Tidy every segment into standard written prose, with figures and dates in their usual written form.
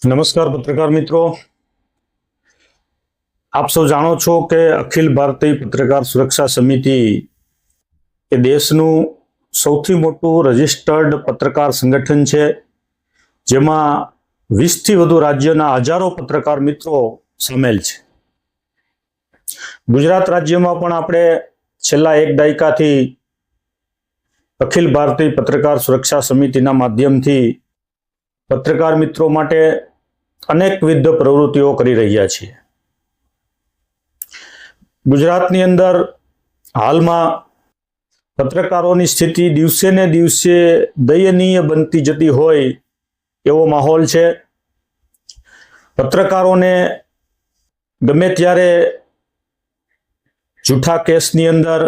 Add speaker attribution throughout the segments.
Speaker 1: નમસ્કાર પત્રકાર મિત્રો, આપ સૌ જાણો છો કે અખિલ ભારતીય પત્રકાર સુરક્ષા સમિતિ એ દેશનું સૌથી મોટું રજિસ્ટર્ડ પત્રકાર સંગઠન છે, જેમાં 20થી વધુ રાજ્યના હજારો પત્રકાર મિત્રો સામેલ છે. ગુજરાત રાજ્યમાં પણ આપણે છેલ્લા એક દાયકાથી અખિલ ભારતીય પત્રકાર સુરક્ષા સમિતિના માધ્યમથી પત્રકાર મિત્રો માટે અનેકવિધ પ્રવૃત્તિઓ કરી રહ્યા છીએ. ગુજરાતની અંદર હાલમાં પત્રકારોની સ્થિતિ દિવસે ને દિવસે દયનીય બનતી જતી હોય એવો માહોલ છે. પત્રકારોને ગમે ત્યારે જૂઠા કેસની અંદર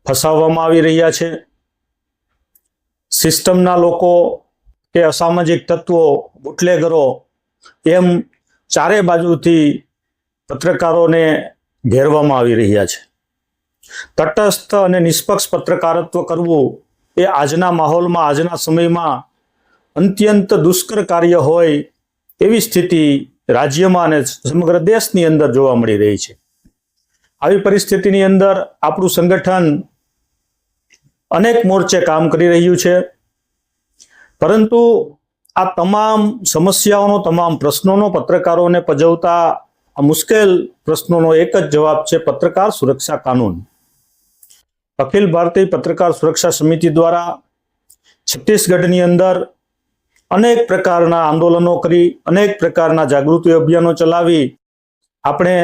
Speaker 1: ફસાવવામાં આવી રહ્યા છે. સિસ્ટમના લોકો કે અસામાજિક તત્વો, બુટલેગરો એમ ચારે બાજુથી પત્રકારોને ઘેરવામાં આવી રહ્યા છે. તટસ્થ અને નિષ્પક્ષ પત્રકારત્વ કરવું એ આજના માહોલમાં, આજના સમયમાં અત્યંત દુષ્કર કાર્ય હોય એવી સ્થિતિ રાજ્યમાં અને સમગ્ર દેશની અંદર જોવા મળી રહી છે. આવી પરિસ્થિતિની અંદર આપણું સંગઠન અનેક મોરચે કામ કરી રહ્યું છે, પરંતુ આ તમામ સમસ્યાઓનો, તમામ પ્રશ્નોનો પત્રકારોને પજવતા આ મુશ્કેલ પ્રશ્નોનો એક જ જવાબ છે: પત્રકાર સુરક્ષા કાનૂન. અખિલ ભારતીય પત્રકાર સુરક્ષા સમિતિ દ્વારા છત્તીસગઢની અંદર અનેક પ્રકારના આંદોલનો કરી, અનેક પ્રકારના જાગૃતિ અભિયાનો ચલાવી આપણે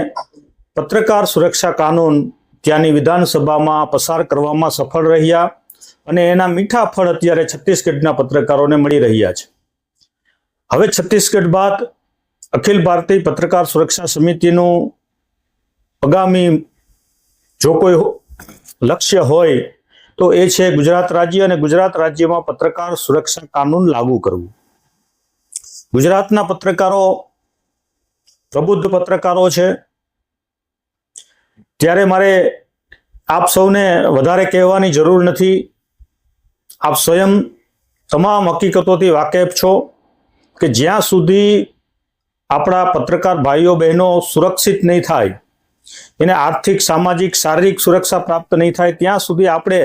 Speaker 1: પત્રકાર સુરક્ષા કાનૂન ત્યાંની વિધાનસભામાં પસાર કરવામાં સફળ રહ્યા અને એના મીઠા ફળ અત્યારે છત્તીસગઢના પત્રકારોને મળી રહ્યા છે. હવે છત્તીસગઢ બાદ અખિલ ભારતીય પત્રકાર સુરક્ષા સમિતિનું આગામી જો કોઈ લક્ષ્ય હોય તો એ છે ગુજરાત રાજ્ય, અને ગુજરાત રાજ્યમાં પત્રકાર સુરક્ષા કાનૂન લાગુ કરવું. ગુજરાતના પત્રકારો પ્રબુદ્ધ પત્રકારો છે, ત્યારે મારે આપ સૌને વધારે કહેવાની જરૂર નથી. આપ સ્વયં તમામ હકીકતોથી વાકેફ છો કે જ્યાં સુધી આપણા પત્રકાર ભાઈઓ બહેનો સુરક્ષિત નહીં થાય, એને આર્થિક, સામાજિક, શારીરિક સુરક્ષા પ્રાપ્ત નહીં થાય, ત્યાં સુધી આપણે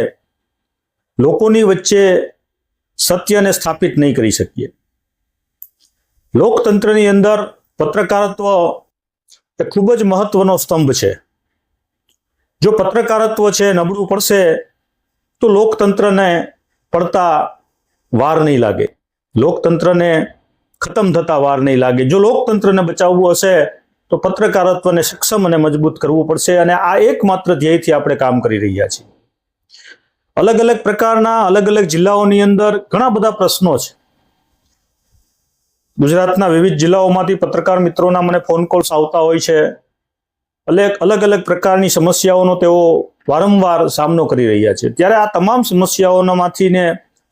Speaker 1: લોકોની વચ્ચે સત્યને સ્થાપિત નહીં કરી શકીએ. લોકતંત્રની અંદર પત્રકારત્વ એ ખૂબ જ મહત્વનો સ્તંભ છે. જો પત્રકારત્વ છે નબળું પડશે તો લોકતંત્રને પડતા વાર નહીં લાગે, લોકતંત્રને ખતમ થતા વાર નહીં લાગે. જો લોકતંત્રને બચાવવું હશે તો પત્રકારત્વને સક્ષમ અને મજબૂત કરવું પડશે, અને આ એકમાત્ર ધ્યેયથી આપણે કામ કરી રહ્યા છીએ. અલગ અલગ પ્રકારના, અલગ અલગ જિલ્લાઓની અંદર ઘણા બધા પ્રશ્નો છે. ગુજરાતના વિવિધ જિલ્લાઓમાંથી પત્રકાર મિત્રોના મને ફોન કોલ્સ આવતા હોય છે. અલગ અલગ પ્રકારની સમસ્યાઓનો તેઓ વારંવાર સામનો કરી રહ્યા છે. ત્યારે આ તમામ સમસ્યાઓમાંથી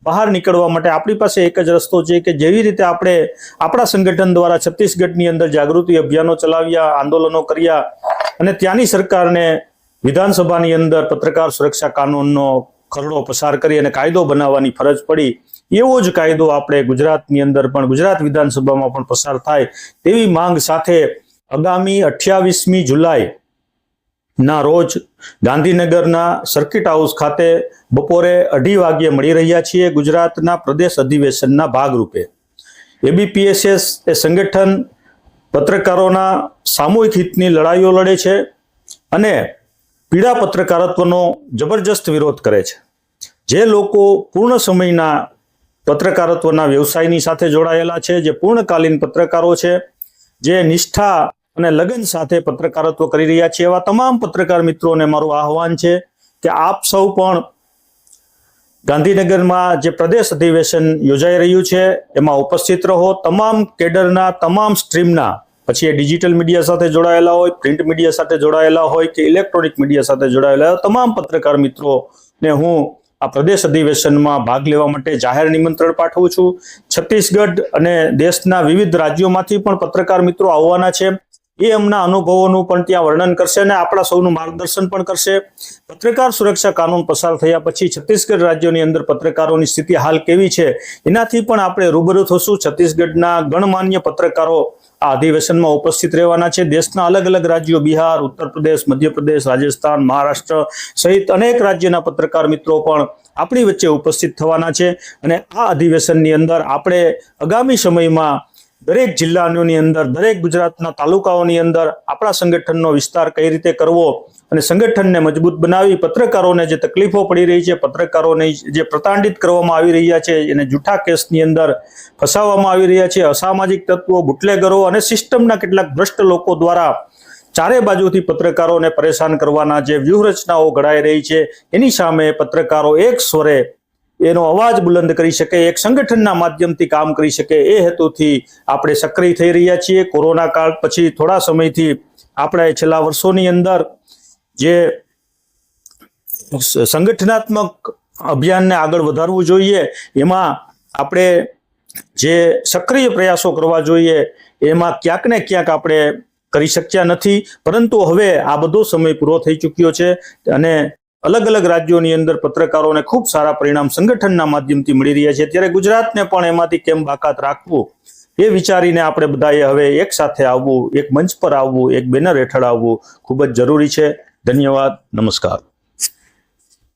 Speaker 1: બહાર નીકળવા માટે આપણી પાસે એક જ રસ્તો છે કે જેવી રીતે આપણે આપણા સંગઠન દ્વારા છત્તીસગઢની અંદર જાગૃતિ અભિયાનો ચલાવ્યા, આંદોલનો કર્યા અને ત્યાંની સરકારને વિધાનસભાની અંદર પત્રકાર સુરક્ષા કાનૂનનો ખરડો પસાર કરી અને કાયદો બનાવવાની ફરજ પડી, એવો જ કાયદો આપણે ગુજરાતની અંદર પણ, ગુજરાત વિધાનસભામાં પણ પસાર થાય તેવી માંગ સાથે આગામી 28મી જુલાઈ ના રોજ ગાંધીનગરના સર્કિટ હાઉસ ખાતે બપોરે 2:30 વાગ્યે મળી રહ્યા છીએ. ગુજરાતના પ્રદેશ અધિવેશનના ભાગરૂપે એબીપીએસએસ એ સંગઠન પત્રકારોના સામૂહિક હિતની લડાઈઓ લડે છે અને પીડા પત્રકારત્વનો જબરજસ્ત વિરોધ કરે છે. જે લોકો પૂર્ણ સમયના પત્રકારત્વના વ્યવસાયની સાથે જોડાયેલા છે, જે પૂર્ણકાલીન પત્રકારો છે, જે નિષ્ઠા અને લગન સાથે પત્રકારત્વ કરી રહ્યા છે, એવા તમામ પત્રકાર મિત્રોને મારું આહવાન છે કે આપ સૌ પણ ગાંધીનગરમાં જે પ્રદેશ અધિવેશન યોજાઈ રહ્યું છે એમાં ઉપસ્થિત રહો. તમામ કેડરના, તમામ સ્ટ્રીમના, પછી એ ડિજિટલ મીડિયા સાથે જોડાયેલા હોય, પ્રિન્ટ મીડિયા સાથે જોડાયેલા હોય કે ઇલેક્ટ્રોનિક મીડિયા સાથે જોડાયેલા હોય, તમામ પત્રકાર મિત્રોને હું આ પ્રદેશ અધિવેશનમાં ભાગ લેવા માટે જાહેર નિમંત્રણ પાઠવું છું. છત્તીસગઢ અને દેશના વિવિધ રાજ્યોમાંથી પણ પત્રકાર મિત્રો આવવાના છે. એ એમના અનુભવોનું પણ ત્યાં વર્ણન કરશે અને આપણા સૌનું માર્ગદર્શન પણ કરશે. પત્રકાર સુરક્ષા કાનૂન પસાર થયા પછી છત્તીસગઢ રાજ્યની અંદર પત્રકારોની સ્થિતિ હાલ કેવી છે એનાથી પણ આપણે રૂબરૂ થશું. છત્તીસગઢના ગણમાન્ય પત્રકારો આ અધિવેશનમાં ઉપસ્થિત રહેવાના છે. દેશના અલગ અલગ રાજ્યો બિહાર, ઉત્તર પ્રદેશ, મધ્યપ્રદેશ, રાજસ્થાન, મહારાષ્ટ્ર સહિત અનેક રાજ્યના પત્રકાર મિત્રો પણ આપણી વચ્ચે ઉપસ્થિત થવાના છે. અને આ અધિવેશનની અંદર આપણે આગામી સમયમાં દરેક જિલ્લાઓની અંદર, દરેક ગુજરાતના તાલુકાઓની અંદર આપણા સંગઠનનો વિસ્તાર કઈ રીતે કરવો અને સંગઠનને મજબૂત બનાવી પત્રકારોને જે તકલીફો પડી રહી છે, પત્રકારોને જે પ્રતાડિત કરવામાં આવી રહ્યા છે, એને જૂઠા કેસની અંદર ફસાવવામાં આવી રહ્યા છે, અસામાજિક તત્વો, બુટલેગરો અને સિસ્ટમના કેટલાક ભ્રષ્ટ લોકો દ્વારા ચારે બાજુથી પત્રકારોને પરેશાન કરવાના જે વ્યૂહરચનાઓ ઘડાઈ રહી છે, એની સામે પત્રકારો એક સ્વરે એનો અવાજ બુલંદ કરી શકે, એક સંગઠનના માધ્યમથી કામ કરી શકે, એ હેતુથી આપણે સક્રિય થઈ રહ્યા છીએ. કોરોના કાળ પછી થોડા સમયથી આપણે છેલ્લા વર્ષોની અંદર જે સંગઠનાત્મક અભિયાનને આગળ વધારવું જોઈએ એમાં આપણે જે સક્રિય પ્રયાસો કરવા જોઈએ એમાં ક્યાંક ને ક્યાંક આપણે કરી શક્યા નથી. પરંતુ હવે આ બધો સમય પૂરો થઈ ચૂક્યો છે અને અલગ અલગ રાજ્યોની અંદર પત્રકારોને ખૂબ સારા પરિણામ સંગઠનના માધ્યમથી મળી રહ્યા છે. ત્યારે ગુજરાતને પણ એમાંથી કેમ બાકાત રાખવું એ વિચારીને આપણે બધાએ હવે એક સાથે આવવું, એક મંચ પર આવવું, એક બેનર હેઠળ આવવું ખૂબ જ જરૂરી છે. ધન્યવાદ. નમસ્કાર.